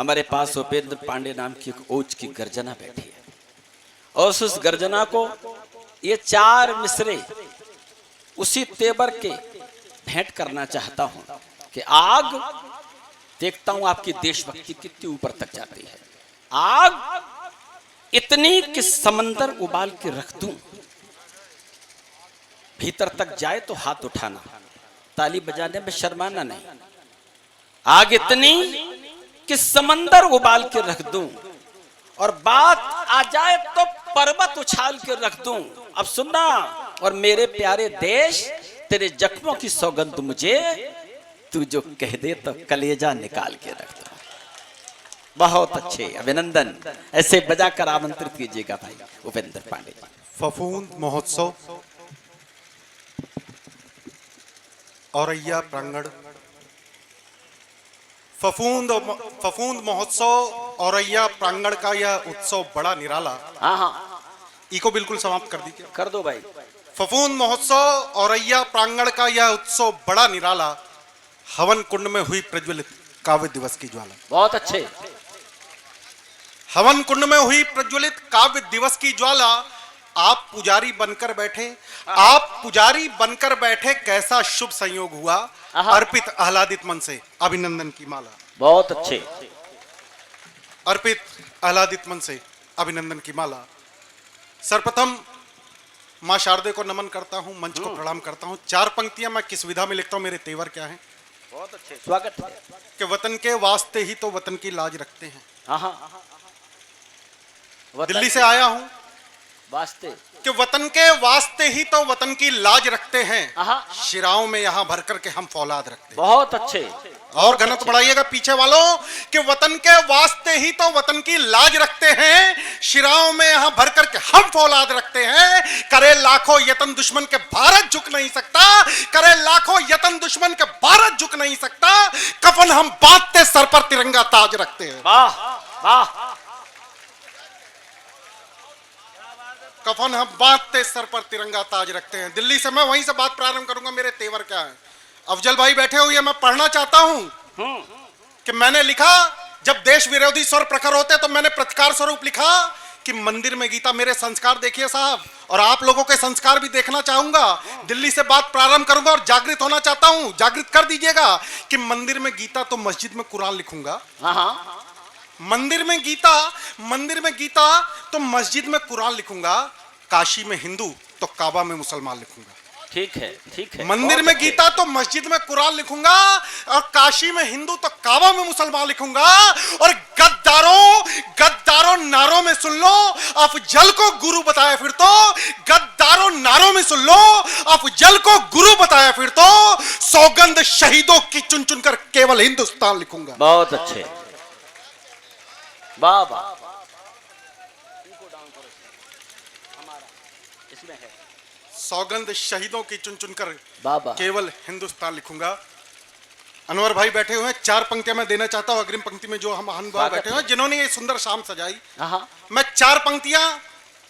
हमारे पास उपेंद्र पांडे नाम की एक ओज की गर्जना बैठी है और उस गर्जना को ये चार मिसरे उसी तेवर के भेंट करना चाहता हूं कि आग देखता हूं आपकी देशभक्ति कितनी ऊपर तक जाती है। आग इतनी कि समंदर उबाल के रख दूं, भीतर तक जाए तो हाथ उठाना, ताली बजाने में शर्माना नहीं। आग इतनी कि समंदर उबाल के रख दूं और बात आ जाए तो पर्वत उछाल के रख दूं। अब सुनना, और मेरे प्यारे देश तेरे जख्मों की सौगंध मुझे तू जो कह दे तो कलेजा निकाल के रख दो। बहुत अच्छे, अभिनंदन। ऐसे बजाकर आमंत्रित कीजिएगा भाई उपेंद्र पांडे जी। फफूंद महोत्सव औरैया प्रांगण। फफूंद महोत्सव औरैया प्रांगण का यह उत्सव बड़ा निराला। हाँ हाँ, इको बिल्कुल समाप्त कर दीजिए। कर दो भाई। फफूंद महोत्सव औरैया प्रांगण का यह उत्सव बड़ा निराला, हवन कुंड में हुई प्रज्वलित काव्य दिवस की ज्वाला। बहुत अच्छे। हवन कुंड में हुई प्रज्वलित काव्य दिवस की ज्वाला, आप पुजारी बनकर बैठे, आप पुजारी बनकर बैठे, कैसा शुभ संयोग हुआ, अर्पित आह्लादित मन से अभिनंदन की माला। बहुत अच्छे। अर्पित आह्लादित मन से अभिनंदन की माला। सर्वप्रथम मां शारदे को नमन करता हूं, मंच को प्रणाम करता हूं। चार पंक्तियां मैं किस विधा में लिखता हूं, मेरे तेवर क्या हैं। बहुत अच्छे, स्वागत है। कि वतन के वास्ते ही तो वतन की लाज रखते हैं। दिल्ली से आया हूं वास्ते, कि वतन के वास्ते ही तो वतन की लाज रखते हैं, शिराओं में यहां भर कर के हम फौलाद रखते हैं। बहुत अच्छे। और घनत्व बढ़ाइएगा पीछे वालों, कि वतन के वास्ते ही तो वतन की लाज रखते हैं, शिराओं में यहां भर कर के हम फौलाद रखते हैं। करे लाखों यतन दुश्मन के भारत झुक नहीं सकता, करे लाखों यतन दुश्मन के भारत झुक नहीं सकता। कफन हम बांधते सर पर तिरंगा ताज रखते हैं। वाह वाह। कफन हम बांधते सर पर तिरंगा ताज रखते हैं। दिल्ली से मैं वहीं से बात प्रारंभ करूंगा, मेरे तेवर क्या है। अफजल भाई बैठे हुए, मैं पढ़ना चाहता हूं कि मैंने लिखा, जब देश विरोधी स्वर प्रखर होते तो मैंने प्रतिकार स्वरूप लिखा कि मंदिर में गीता। मेरे संस्कार देखिए साहब, और आप लोगों के संस्कार भी देखना चाहूंगा। दिल्ली से बात प्रारंभ करूंगा और जागृत होना चाहता हूं, जागृत कर दीजिएगा कि मंदिर में गीता तो मस्जिद में कुरान लिखूंगा। मंदिर में गीता तो मस्जिद में कुरान लिखूंगा। काशी में हिंदू तो काबा में मुसलमान लिखूंगा। ठीक है, ठीक है। मंदिर में गीता तो मस्जिद में कुरान लिखूंगा, और काशी में हिंदू तो काबा में मुसलमान लिखूंगा। और गद्दारों नारों में सुन लो, अफजल को गुरु बताया फिर तो। गद्दारों नारों में सुन लो, अफजल को गुरु बताया फिर तो। सौगंध शहीदों की चुन चुन कर केवल हिंदुस्तान लिखूंगा। बहुत अच्छे, वाह वाह। सौगंध शहीदों की चुन चुन कर बाबा केवल हिंदुस्तान लिखूंगा। अनवर भाई बैठे हुए हैं, चार पंक्तियां मैं देना चाहता हूं। अग्रिम पंक्ति में जो हम महानुभाव बैठे हुए हैं, जिन्होंने ये सुंदर शाम सजाई, मैं चार पंक्तियां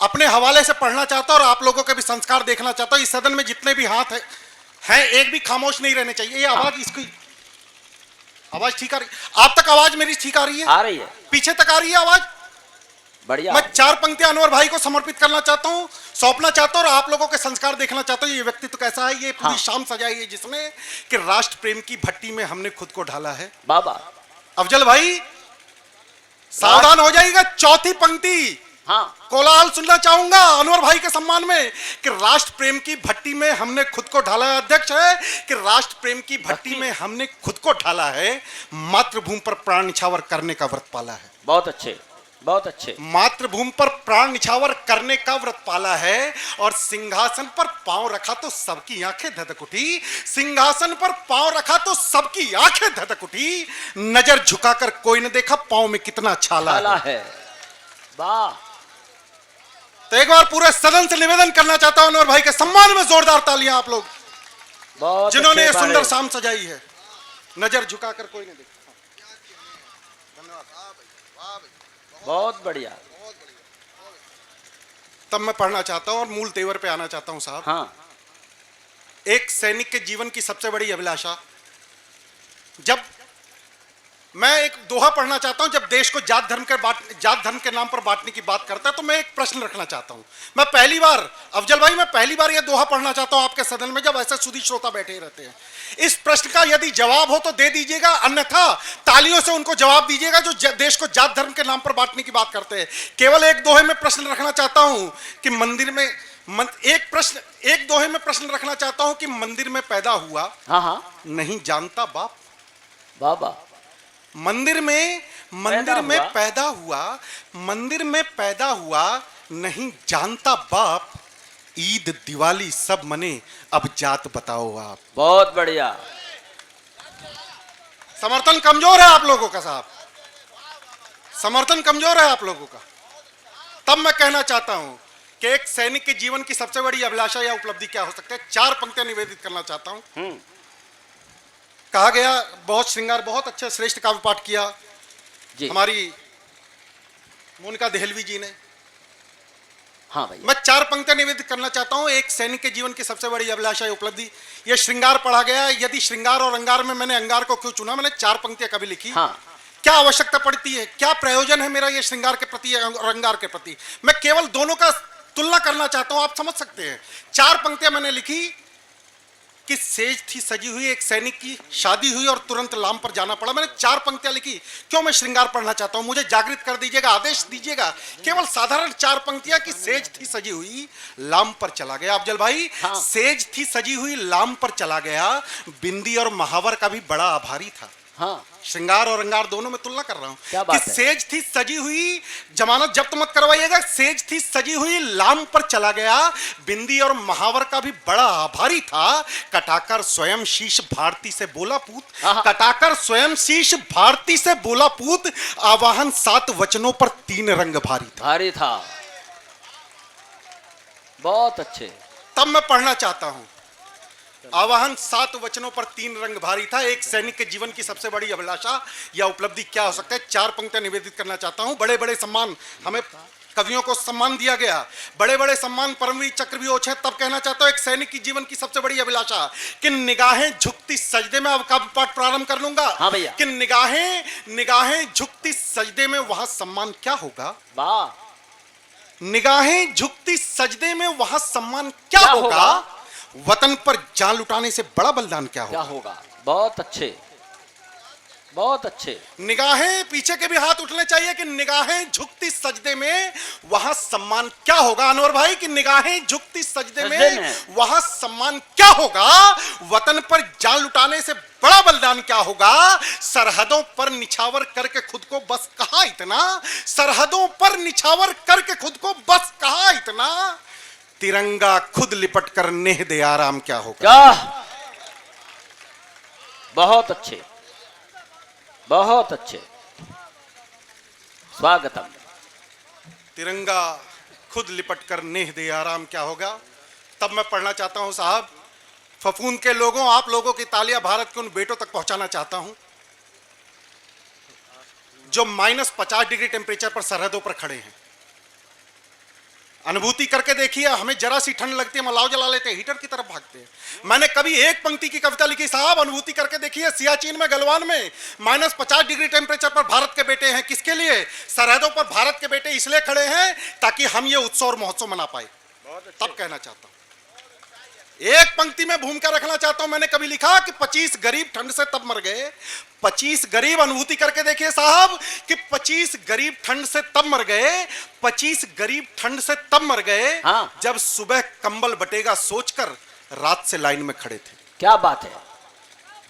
अपने हवाले से पढ़ना चाहता हूं और आप लोगों के भी संस्कार देखना चाहता हूं। इस सदन में जितने भी हाथ हैं, एक भी खामोश नहीं रहने चाहिए। ये आवाज, इसकी आवाज ठीक आ रही? आप तक आवाज मेरी ठीक आ रही है? आ रही है। पीछे तक आ रही है आवाज? बढ़िया। मैं चार पंक्तियां अनवर भाई को समर्पित करना चाहता हूं, सौंपना चाहता हूं, और आप लोगों के संस्कार देखना चाहता हूं। ये व्यक्तित्व कैसा है, ये पूरी शाम सजाई है जिसने कि राष्ट्र प्रेम की भट्टी में हमने खुद को ढाला है। बाबा अफजल भाई सावधान हो जाइएगा, चौथी पंक्ति कोलाहल सुनना चाहूंगा अनवर भाई के सम्मान में, कि राष्ट्र प्रेम की भट्टी में हमने खुद को ढाला है। अध्यक्ष है कि राष्ट्र प्रेम की भट्टी में हमने खुद को ढाला है, मातृभूमि पर प्राण निछावर करने का व्रत पाला है। बहुत अच्छे, बहुत अच्छे। मातृभूमि पर प्राण निछावर करने का व्रत पाला है, और सिंहासन पर पांव रखा तो सबकी आंखें धधक उठी। सिंहासन पर पांव रखा तो सबकी आंखें धधक उठी। नजर झुकाकर कोई न देखा पांव में कितना छाला है। वाह। तो एक बार पूरे सदन से निवेदन करना चाहता हूं, अनवर भाई के सम्मान में जोरदार तालियां आप लोग, जिन्होंने ये सुंदर शाम सजाई है। नजर झुकाकर कोई न देखा। बहुत बढ़िया। तब मैं पढ़ना चाहता हूं और मूल तेवर पे आना चाहता हूं साहब। एक सैनिक के जीवन की सबसे बड़ी अभिलाषा, जब मैं एक दोहा पढ़ना चाहता हूं। जब देश को जात धर्म के नाम पर बांटने की बात करता है तो मैं एक प्रश्न रखना चाहता हूं। मैं पहली बार, अफजल भाई, मैं पहली बार यह दोहा पढ़ना चाहता हूं आपके सदन में, जब ऐसे सुधी श्रोता बैठे रहते हैं। इस प्रश्न का यदि जवाब हो तो दे दीजिएगा, अन्यथा तालियों से उनको जवाब दीजिएगा जो देश को जात धर्म के नाम पर बांटने की बात करते हैं। केवल एक दोहे में प्रश्न रखना चाहता हूं कि मंदिर में एक दोहे में प्रश्न रखना चाहता हूं कि मंदिर में पैदा हुआ, हाँ नहीं जानता बाप। बाबा, मंदिर में पैदा हुआ नहीं जानता बाप। ईद दिवाली सब मने, अब जात बताओ आप। बहुत बढ़िया। समर्थन कमजोर है आप लोगों का साहब, समर्थन कमजोर है आप लोगों का। तब मैं कहना चाहता हूं कि एक सैनिक के जीवन की सबसे बड़ी अभिलाषा या उपलब्धि क्या हो सकता है। 4 पंक्तियां निवेदित करना चाहता हूं। कहा गया, बहुत श्रृंगार, बहुत अच्छा श्रेष्ठ काव्य पाठ किया जी। हमारी मोनिका देहलवी जी ने। हाँ भैया। मैं 4 पंक्तियां निवेदित करना चाहता हूं। एक सैनिक के जीवन की सबसे बड़ी अभिलाषा या उपलब्धि, यह श्रृंगार पढ़ा गया। यदि श्रृंगार और अंगार में मैंने अंगार को क्यों चुना, मैंने 4 पंक्तियां कभी लिखी। हाँ। क्या आवश्यकता पड़ती है, क्या प्रयोजन है मेरा ये श्रृंगार के प्रति और अंगार के प्रति। मैं केवल दोनों का तुलना करना चाहता हूं, आप समझ सकते हैं। 4 पंक्तियां मैंने लिखी कि सेज थी सजी हुई, एक सैनिक की शादी हुई और तुरंत लाम पर जाना पड़ा। मैंने 4 पंक्तियां लिखी। क्यों मैं श्रृंगार पढ़ना चाहता हूं, मुझे जागृत कर दीजिएगा, आदेश दीजिएगा। केवल साधारण 4 पंक्तियां कि सेज थी सजी हुई, लाम पर चला गया। अफजल भाई, हाँ। सेज थी सजी हुई, लाम पर चला गया। बिंदी और महावर का भी बड़ा आभारी था। हाँ। श्रृंगार और अंगार दोनों में तुलना कर रहा हूं। क्या बात कि है? सेज थी सजी हुई, जमानत जब्त मत करवाइएगा। सेज थी सजी हुई, लाम पर चला गया। बिंदी और महावर का भी बड़ा आभारी था। कटाकर स्वयं शीश भारती से बोला पूत। कटाकर स्वयं शीश भारती से बोला पूत। आवाहन 7 वचनों पर 3 रंग भारी था। बहुत अच्छे। तब मैं पढ़ना चाहता हूं, आवाहन 7 वचनों पर 3 रंग भारी था। एक सैनिक के जीवन की सबसे बड़ी अभिलाषा या उपलब्धि क्या हो सकता है। 4 पंक्तियां निवेदित करना चाहता हूं। बड़े बड़े सम्मान, हमें कवियों को सम्मान दिया गया, बड़े बड़े सम्मान, परमवीर चक्र भी ओछे। तब कहना चाहता हूं एक सैनिक की जीवन की सबसे बड़ी अभिलाषा कि निगाहें झुकती सजदे में। अब काव्य पाठ प्रारंभ कर लूंगा। हाँ भैया। कि निगाहें झुकती सजदे में, वहां सम्मान क्या होगा। वाह। निगाहें झुकती सजदे में, वहां सम्मान क्या होगा। वतन पर जान लुटाने से बड़ा बलिदान क्या होगा। बहुत अच्छे, बहुत अच्छे। निगाहें, पीछे के भी हाथ उठने चाहिए कि निगाहें झुकती सजदे में वहां सम्मान क्या होगा। अनवर भाई, कि निगाहें झुकती सजदे में वहां सम्मान क्या होगा। वतन पर जान लुटाने से बड़ा बलिदान क्या होगा। सरहदों पर निछावर करके खुद को बस कहां इतना। सरहदों पर निछावर करके खुद को बस कहां इतना। तिरंगा खुद लिपट कर नेह दे आराम क्या होगा। क्या, बहुत अच्छे, बहुत अच्छे, स्वागतम। तिरंगा खुद लिपट कर नेह दे आराम क्या होगा। तब मैं पढ़ना चाहता हूं साहब, फफूंद के लोगों, आप लोगों की तालियां भारत के उन बेटों तक पहुंचाना चाहता हूं जो -50 डिग्री टेम्परेचर पर सरहदों पर खड़े हैं। अनुभूति करके देखिए, हमें जरा सी ठंड लगती है, मलाव जला लेते हैं, हीटर की तरफ भागते हैं। मैंने कभी एक पंक्ति की कविता लिखी साहब, अनुभूति करके देखिए। सियाचिन में, गलवान में -50 डिग्री टेम्परेचर पर भारत के बेटे हैं। किसके लिए। सरहदों पर भारत के बेटे इसलिए खड़े हैं ताकि हम ये उत्सव और महोत्सव मना पाए। तब कहना चाहता हूं, एक पंक्ति में भूमिका रखना चाहता हूं। मैंने कभी लिखा कि 25 गरीब ठंड से तब मर गए। 25 गरीब, अनुभूति करके देखिए साहब, कि 25 गरीब ठंड से तब मर गए। 25 गरीब ठंड से तब मर गए। हाँ। जब सुबह कंबल बटेगा सोचकर रात से लाइन में खड़े थे। क्या बात है,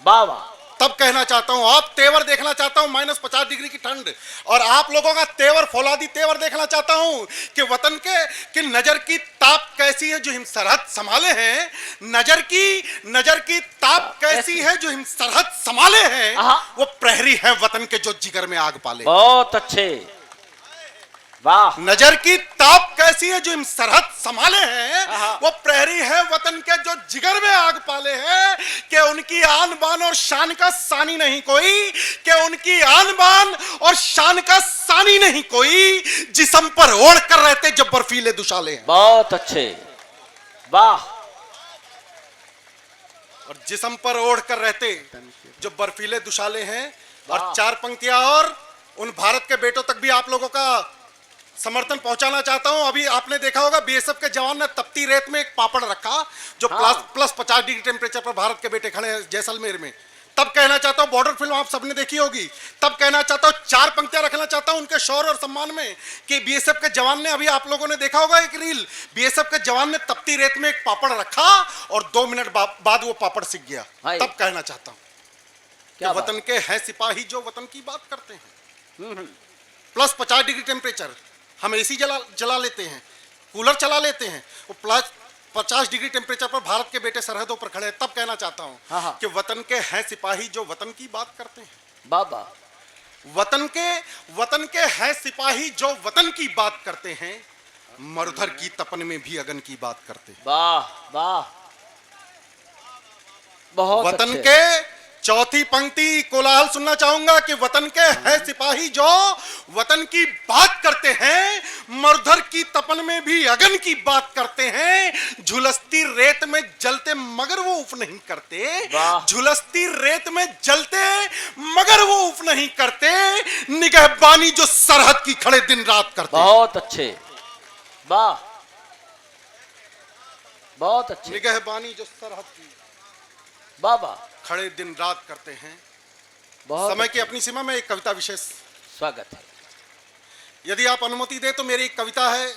वाह वाह। तब कहना चाहता हूं, आप तेवर देखना चाहता हूं, -50 डिग्री की ठंड, और आप लोगों का तेवर, फौलादी तेवर देखना चाहता हूं कि वतन के कि नजर की ताप कैसी है जो हिम सरहद संभाले हैं। नजर की ताप कैसी है जो हिम सरहद संभाले हैं। वो प्रहरी है वतन के जो जिगर में आग पाले। बहुत अच्छे, वाह। नजर की ताप कैसी है जो इन सरहद संभाले हैं। वो प्रहरी है वतन के जो जिगर में आग पाले हैं। कि उनकी आन बान और शान का सानी नहीं कोई। कि उनकी आन बान और शान का सानी नहीं कोई। जिस्म पर ओढ़ कर रहते जब बर्फीले दुशाले हैं। बहुत अच्छे, वाह। और जिस्म पर ओढ़ कर रहते जो बर्फीले दुशाले हैं। और 4 पंक्तियां और उन भारत के बेटों तक भी आप लोगों का समर्थन पहुंचाना चाहता हूं। अभी आपने देखा होगा बीएसएफ के जवान ने तपती रेत में एक पापड़ रखा जो प्लस 50 डिग्री टेम्परेचर पर भारत के बेटे खड़े हैं जैसलमेर में। तब कहना चाहता हूं, बॉर्डर फिल्म आप सबने देखी होगी, तब कहना चाहता हूं 4 पंक्तियां रखना चाहता हूं उनके शौर्य और सम्मान में कि बीएसएफ के जवान ने, अभी आप लोगों ने देखा होगा एक रील, बीएसएफ के जवान ने तपती रेत में एक पापड़ रखा और 2 मिनट बाद वो पापड़ सिक गया। तब कहना चाहता हूं कि वतन के हैं सिपाही जो वतन की बात करते हैं। प्लस 50 डिग्री टेम्परेचर, हम एसी जला लेते हैं, कूलर चला लेते हैं, वो प्लस 50 डिग्री टेम्परेचर पर भारत के बेटे सरहदों पर खड़े हैं। तब कहना चाहता हूं कि वतन के हैं सिपाही जो वतन की बात करते हैं। बाबा, वतन के हैं सिपाही जो वतन की बात करते हैं, मरुधर की तपन में भी अगन की बात करते हैं। वाह वाह, बहुत वतन के चौथी पंक्ति कोलाहल सुनना चाहूंगा कि वतन के हैं सिपाही जो वतन की बात करते हैं, मरुधर की तपन में भी अगन की बात करते हैं, झुलसती रेत में जलते मगर वो उफ नहीं करते, झुलसती रेत में जलते मगर वो उफ नहीं करते, निगहबानी जो सरहद की खड़े दिन रात करते। बहुत अच्छे, वाह, बहुत अच्छे, निगहबानी जो सरहद की बाबा खड़े दिन रात करते हैं। समय की अपनी सीमा में एक कविता विशेष स्वागत है। यदि आप अनुमति दें तो मेरी एक कविता है,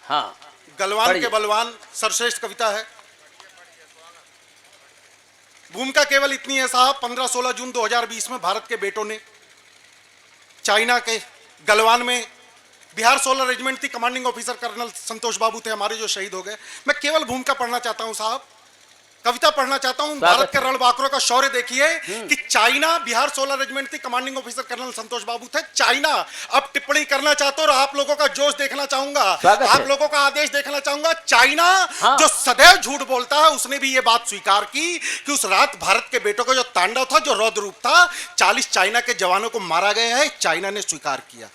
हाँ, गलवान के बलवान, सर्वश्रेष्ठ कविता है। भूमिका केवल इतनी है साहब, 15-16 जून 2020 में भारत के बेटों ने चाइना के गलवान में, बिहार 16 रेजिमेंट थी, कमांडिंग ऑफिसर कर्नल संतोष बाबू थे हमारे जो शहीद हो गए। मैं केवल भूमिका पढ़ना चाहता हूं साहब, कविता पढ़ना चाहता हूं। भारत के रणबांकुरों का शौर्य देखिए कि चाइना, बिहार 16 रेजिमेंट थी, कमांडिंग ऑफिसर कर्नल संतोष बाबू थे, चाइना। अब टिप्पणी करना चाहता हूं और आप लोगों का जोश देखना चाहूंगा, आप लोगों का आदेश देखना चाहूंगा। चाइना जो सदैव झूठ बोलता है, उसने भी ये बात स्वीकार की कि उस रात भारत के बेटों का जो तांडव था, जो रौद्र रूप था, 40 चाइना के जवानों को मारा गया है, चाइना ने स्वीकार किया।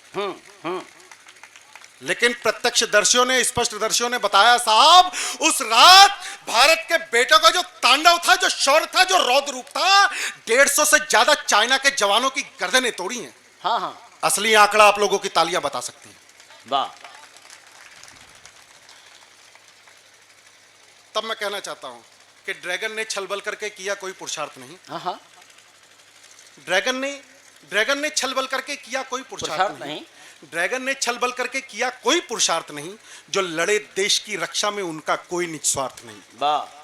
लेकिन प्रत्यक्षदर्शियों ने, स्पष्टदर्शियों ने बताया साहब, उस रात भारत के बेटों का जो तांडव था, जो शौर्य था, जो रौद्र रूप था, 150 से ज्यादा चाइना के जवानों की गर्दनें तोड़ी हैं। हाँ हाँ, असली आंकड़ा आप लोगों की तालियां बता सकती हैं। वाह। तब मैं कहना चाहता हूं कि ड्रैगन ने छलबल करके किया कोई पुरुषार्थ नहीं। हाँ हाँ, ड्रैगन ने छलबल करके किया कोई पुरुषार्थ नहीं। ड्रैगन ने छलबल करके किया कोई पुरुषार्थ नहीं, जो लड़े देश की रक्षा में उनका कोई निस्वार्थ नहीं। वाह।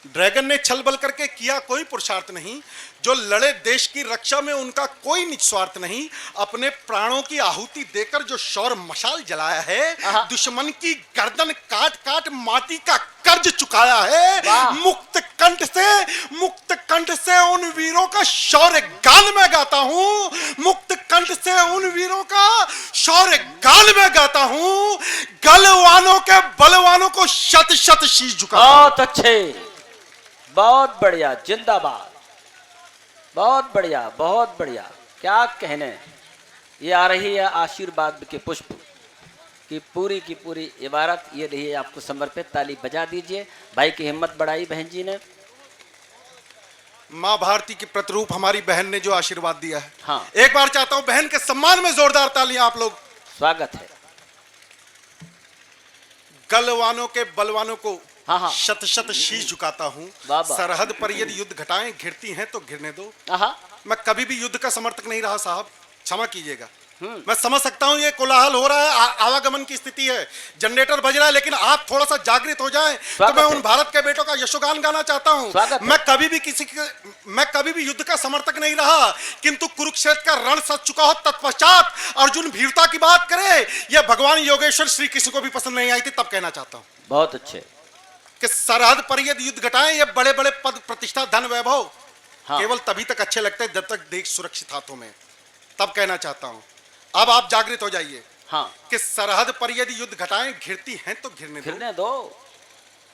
ड्रैगन ने छलबल करके किया कोई पुरुषार्थ नहीं, जो लड़े देश की रक्षा में उनका कोई निस्वार्थ नहीं, अपने प्राणों की आहुति देकर जो शौर्य मशाल जलाया है, दुश्मन की गर्दन काट काट माटी का कर्ज चुकाया है। मुक्त कंठ से उन वीरों का शौर्य गान में गाता हूं, मुक्त कंठ से उन वीरों का शौर्य गान में गाता हूं, गलवानों के बलवानों को शत शत शीश झुकाता हूं। बहुत अच्छे, बहुत बढ़िया, जिंदाबाद, बहुत बढ़िया, बहुत बढ़िया। क्या कहने, ये आ रही है आशीर्वाद के पुष्प की पूरी इबारत, ये रही है आपको समर्पित। ताली बजा दीजिए, भाई की हिम्मत बढ़ाई बहन जी ने। माँ भारती की प्रतिरूप हमारी बहन ने जो आशीर्वाद दिया है, हाँ, एक बार चाहता हूं बहन के सम्मान में जोरदार तालियां आप लोग। स्वागत है। गलवानों के बलवानों को हाँ हाँ, शत शत शीश झुकाता हूं, सरहद पर यदि युद्ध घटाएं घिरती हैं तो घिरने दो। मैं कभी भी युद्ध का समर्थक नहीं रहा साहब, क्षमा कीजिएगा। मैं समझ सकता हूं ये कोलाहल हो रहा है, आवागमन की स्थिति है, जनरेटर बज रहा है, लेकिन आप थोड़ा सा जागृत हो जाएं तो मैं उन भारत के बेटों का यशोगान गाना चाहता हूं। मैं कभी भी युद्ध का समर्थक नहीं रहा, किंतु कुरुक्षेत्र का रण सज चुका हो तत्पश्चात अर्जुन वीरता की बात करे, यह भगवान योगेश्वर श्री कृष्ण को भी पसंद नहीं आई थी। तब कहना चाहता हूं बहुत अच्छे कि सरहद पर यदि युद्ध घटाएं, ये बड़े बड़े पद प्रतिष्ठा धन वैभव केवल तभी तक अच्छे लगते हैं जब तक देश सुरक्षित हाथों में। तब कहना चाहता हूं, अब आप जागृत हो जाइए, हाँ, कि सरहद पर यदि युद्ध घटाएं घिरती हैं तो घिरने दो।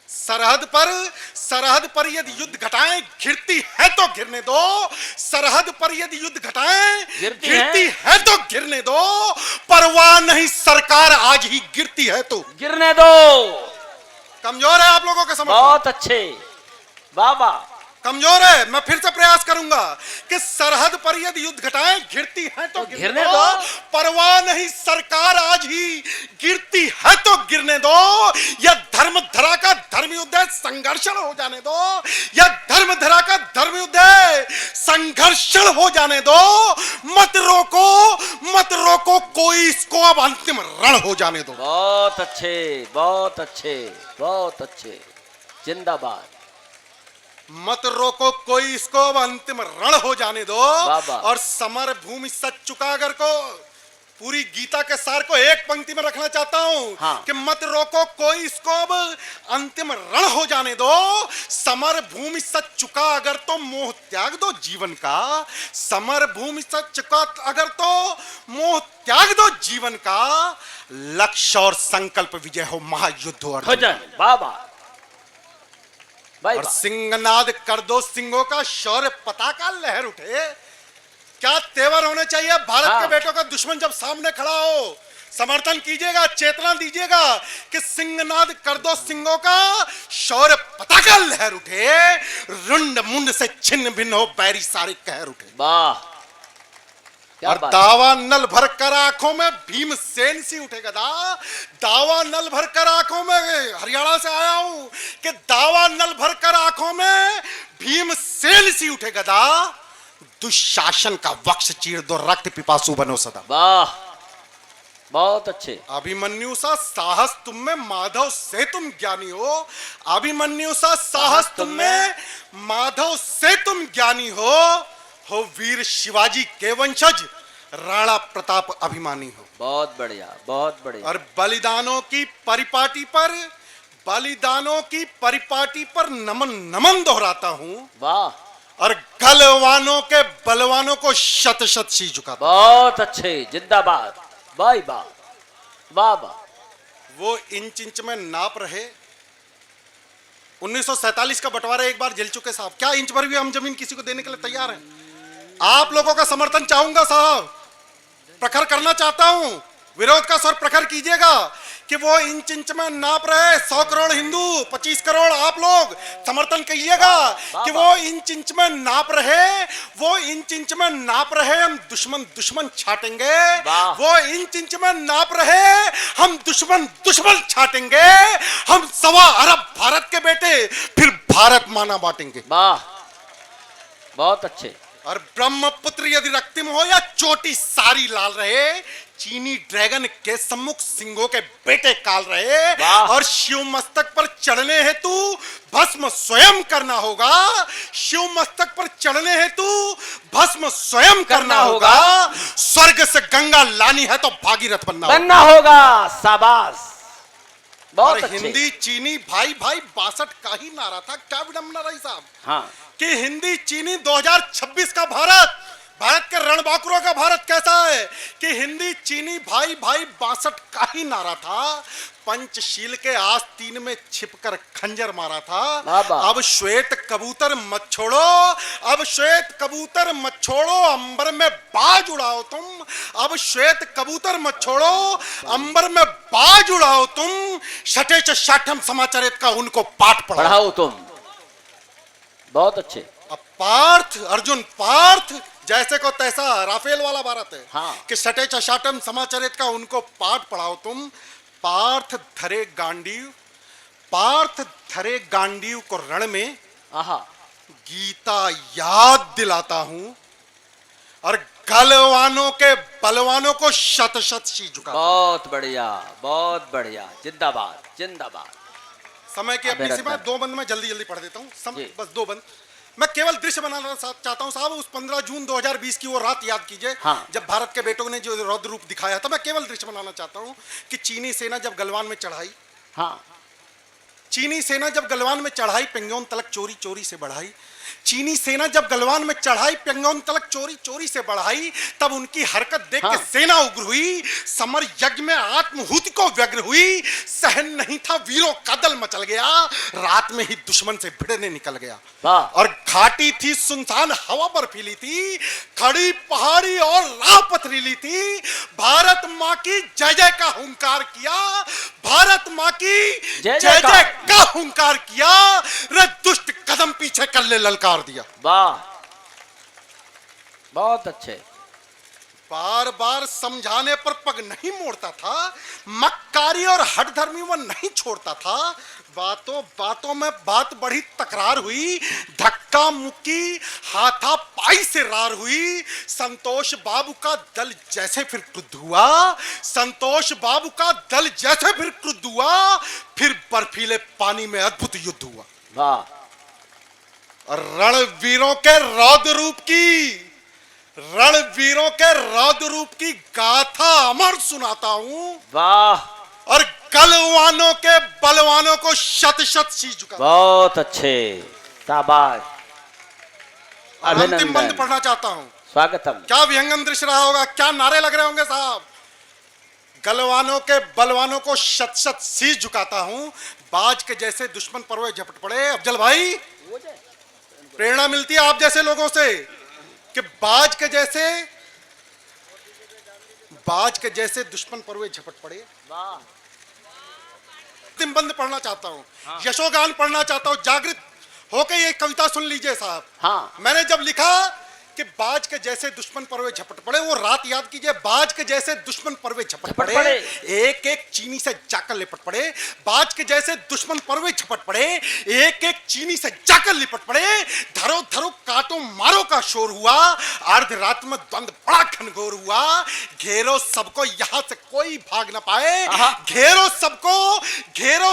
सरहद पर यदि युद्ध घटाएं घिरती है तो घिरने दो, सरहद पर यदि युद्ध घटाएं घिरती है तो घिरने दो, परवाह नहीं सरकार आज ही गिरती है तो गिरने दो। कमजोर है आप लोगों का समर्थन। बहुत अच्छे, बाबा, कमजोर है। मैं फिर से प्रयास करूंगा कि सरहद पर यदि युद्ध घटाएं, घिरती है तो गिरने दो, परवाह नहीं सरकार आज ही, गिरती है तो गिरने दो। यह धर्म धरा का धर्म युद्ध है, संघर्षण हो जाने दो। यह धर्म धरा का धर्म युद्ध है, संघर्षण हो जाने दो। मत रोको, मत रोको कोई इसको, अब अंतिम रण हो जाने दो। बहुत अच्छे, बहुत अच्छे, बहुत अच्छे, जिंदाबाद। मत रोको कोई इसको, अब अंतिम रण हो जाने दो। बाबा। और समर भूमि सच चुकागर को, पूरी गीता के सार को एक पंक्ति में रखना चाहता हूं। हाँ। कि मत रोको कोई इसको, अब अंतिम रण हो जाने दो। समर भूमि सच चुका अगर तो मोह त्याग दो जीवन का। समर भूमि सच चुका अगर तो मोह त्याग दो जीवन का। लक्ष्य और संकल्प विजय हो, महायुद्ध हो भजन बाबा। और सिंहनाद कर दो सिंहों का, शौर्य पताका लहर उठे। क्या तेवर होने चाहिए भारत के बेटों का, दुश्मन जब सामने खड़ा हो समर्थन कीजिएगा, चेतना दीजिएगा कि सिंहनाद कर दो सिंहों का, शौर्य पताका लहर उठे। रुंड मुंड से छिन्न भिन्न हो, बैरी सारे कहर उठे। वाह। और दावा नल भर कर आंखों में भीमसेन सी उठे गदा। दावा नल भर कर आंखों में, हरियाणा से आया हूं, कि दावा नल भर कर आंखों में भीमसेन सी उठे गदा। दुशासन का वक्ष चीर दो, रक्त पिपासु बनो सदा। वाह, बहुत अच्छे। अभिमन्यु सा साहस तुम में, माधव से तुम ज्ञानी हो। अभिमन्यु सा साहस तुम में, माधव से तुम ज्ञानी हो वीर शिवाजी के वंशज, राणा प्रताप अभिमानी हो। बहुत बढ़िया, बहुत बढ़िया। और बलिदानों की परिपाटी पर, बलिदानों की परिपाटी पर नमन नमन दोहराता हूं। वाह। और गलवानों के बलवानों को शत शत सी झुकाता। बहुत अच्छे, जिंदाबाद। वाह वाह, वाह वाह। वो इंच इंच में नाप रहे। 1947 का बंटवारा एक बार झेल चुके साहब, क्या इंच भर भी हम जमीन किसी को देने के लिए तैयार हैं? आप लोगों का समर्थन चाहूंगा साहब, प्रखर करना चाहता हूं, विरोध का स्वर प्रखर कीजिएगा कि वो इंच इंच में नाप रहे। 100 करोड़ हिंदू, 25 करोड़ आप लोग समर्थन कीजिएगा कि वो इंच इंच में नाप रहे, वो इंच इंच में नाप रहे। हम दुश्मन दुश्मन छाटेंगे, वो इंच इंच में नाप रहे, हम दुश्मन दुश्मन छाटेंगे। हम 1.25 अरब भारत के बेटे फिर भारत माना बांटेंगे। वाह, बहुत अच्छे। और ब्रह्मपुत्र यदि रक्तिम हो या चोटी सारी लाल रहे, चीनी ड्रैगन के सम्मुख सिंहों के बेटे काल रहे। और शिव मस्तक पर चढ़ने हेतु भस्म स्वयं करना होगा। शिव मस्तक पर चढ़ने हेतु भस्म स्वयं करना होगा। स्वर्ग से गंगा लानी है तो भागीरथ बनना होगा। शाबाश, बहुत अच्छे। हिंदी चीनी भाई भाई 62 का ही नारा था। क्या विडंबना रही साहब। हाँ। कि हिंदी चीनी 2026 का भारत, भारत के रणबांकुरों का भारत कैसा है कि हिंदी चीनी भाई भाई 62 का ही नारा था। पंचशील के आस्तीन में छिपकर खंजर मारा था। अब श्वेत कबूतर मत छोड़ो, अब श्वेत कबूतर मत छोड़ो, अंबर में बाज उड़ाओ तुम। अब श्वेत कबूतर मत छोड़ो, अंबर में बाज उड़ाओ तुम। शटे शाठम समाचारित का उनको पाठ पढ़ाओ तुम। बहुत अच्छे। अब पार्थ अर्जुन, पार्थ जैसे को तैसा, राफेल वाला भारत है। हाँ। कि सटे चशाटम समाचारित का उनको पाठ पढ़ाओ तुम। पार्थ धरे गांडीव, पार्थ धरे गांडीव को रण में गीता याद दिलाता हूं। और गलवानों के बलवानों को शत शत सी झुका। बहुत बढ़िया, बहुत बढ़िया, जिंदाबाद, जिंदाबाद। समय की अपनी सीमा, 2 बंद मैं जल्दी जल्दी पढ़ देता हूं, बस 2 बंद। मैं केवल दृश्य बनाना चाहता हूं साहब। उस 15 जून 2020 की वो रात याद कीजिए। हाँ। जब भारत के बेटों ने जो रौद्र रूप दिखाया था। मैं केवल दृश्य बनाना चाहता हूं कि चीनी सेना जब गलवान में चढ़ाई, हाँ, चीनी सेना जब गलवान में चढ़ाई, पेंगोंग तलक चोरी चोरी से बढ़ाई। चीनी सेना जब गलवान में चढ़ाई, पेंगोंग तलक चोरी चोरी से बढ़ाई, तब उनकी हरकत देख के सेना उग्र हुई। समर यज्ञ में आत्महूति को व्यग्र हुई। सहन नहीं था वीरों का दल मचल गया। रात में ही दुश्मन से भिड़ने निकल गया। और घाटी थी सुनसान, हवा बर्फीली थी, खड़ी पहाड़ी और राह पथरीली थी। भारत माँ की जय जय का हुंकार किया, भारत माँ की जय जय का हुंकार किया। रे दुष्ट कदम पीछे से कल्ले ललकार दिया। वाह, बहुत अच्छे। बार बार समझाने पर पग नहीं मोड़ता था, मक्कारी और हठधर्मी वो नहीं छोड़ता था। बातों बातों में बात बढ़ी, तकरार हुई, धक्का मुक्की, हाथापाई से रार हुई। संतोष बाबू का दल जैसे फिर क्रुद्ध हुआ, संतोष बाबू का दल जैसे फिर क्रुद्ध हुआ। फिर बर्फीले पानी में अद्भुत युद्ध हुआ। वाह, रणवीरों के रौद्र रूप की, रणवीरों के रौद्र रूप की गाथा अमर सुनाता हूं। वाह, और गलवानों के बलवानों को शत शत सी झुका। बहुत अच्छे, शाबाश, अंतिम बंद अभिनंदन, पढ़ना चाहता हूं। स्वागतम। क्या विहंगम दृश्य रहा होगा, क्या नारे लग रहे होंगे साहब। गलवानों के बलवानों को शत शत सी झुकाता हूं, बाज के जैसे दुश्मन पर वे झपट पड़े। अफजल भाई, प्रेरणा मिलती है आप जैसे लोगों से कि बाज के जैसे दुश्मन पर वे झपट पड़े। अंतिम बंद पढ़ना चाहता हूं। हाँ। यशोगान पढ़ना चाहता हूं। जागृत होकर ये कविता सुन लीजिए साहब। हाँ, मैंने जब लिखा कि बाज के जैसे दुश्मन पर वे झपट पड़े, वो रात याद कीजिए। बाज के जैसे दुश्मन पर वे झपट पड़े, एक एक चीनी से जाकर लिपट पड़े। बाज के जैसे दुश्मन पर वे झपट पड़े, एक एक चीनी से जाकर लिपट पड़े। धरो धरो काटो मारो का शोर हुआ, अर्ध रात में द्वंद बड़ा घनघोर हुआ। घेरो सबको यहां से कोई भाग न पाए, घेरो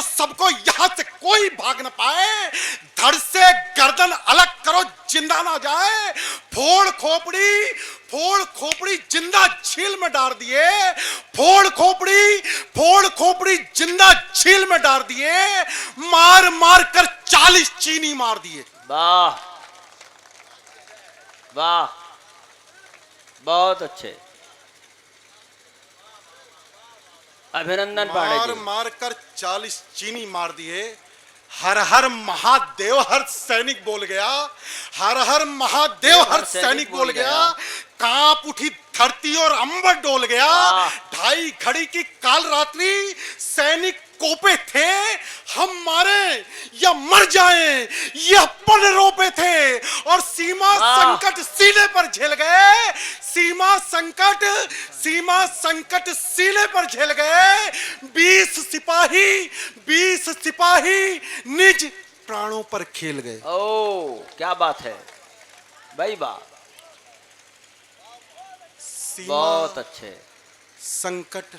सबको यहां से कोई भाग न पाए। धड़ से गर्दन अलग करो, जिंदा ना जाए। फोड़ खोपड़ी जिंदा झील में डाल दिए। फोड़ खोपड़ी जिंदा झील में डाल दिए। मार मार कर 40 चीनी मार दिए। वाह, वाह, बहुत अच्छे, अभिनंदन पांडे मार जी। मार कर 40 चीनी मार दिए। हर हर महादेव हर सैनिक बोल गया, हर हर महादेव हर सैनिक बोल गया। कांप उठी धरती और अंबर डोल गया। 2:30 घड़ी की काल रात्रि सैनिक कोपे थे, हम मारे या मर जाएं यह पल रोपे थे। और सीमा संकट सीने पर झेल गए, सीमा संकट सीने पर झेल गए। 20 सिपाही निज प्राणों पर खेल गए। ओ, क्या बात है भाई, वाह, बहुत अच्छे। संकट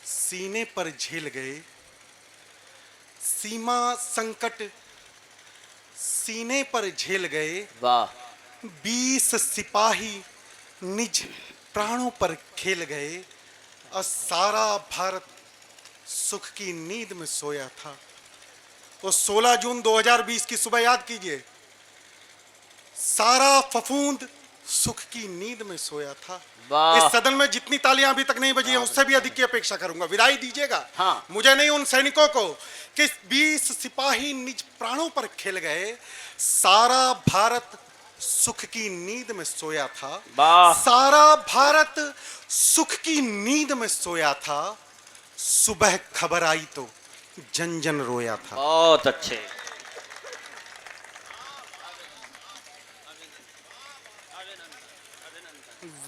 सीने पर झेल गए, सीमा संकट सीने पर झेल गए। वाह, 20 सिपाही निज प्राणों पर खेल गए। और सारा भारत सुख की नींद में सोया था। वो 16 जून 2020 की सुबह याद कीजिए। सारा फफूंद सुख की नींद में सोया था। इस सदन में जितनी तालियां अभी तक नहीं बजी हैं, उससे भी अधिक की अपेक्षा करूंगा। विदाई दीजिएगा। हाँ। मुझे नहीं, उन सैनिकों को कि 20 सिपाही निज प्राणों पर खेल गए। सारा भारत सुख की नींद में सोया था। सारा भारत सुख की नींद में सोया था। सुबह खबर आई तो जन जन रोया था। बहुत अच्छे,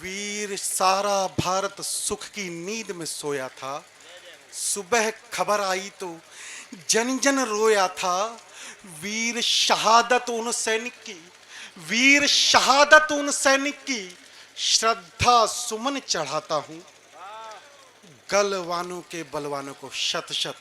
वीर सारा भारत सुख की नींद में सोया था। सुबह खबर आई तो जन जन रोया था। वीर शहादत उन सैनिक की, वीर शहादत उन सैनिक की श्रद्धा सुमन चढ़ाता हूं। गलवानों के बलवानों को शत शत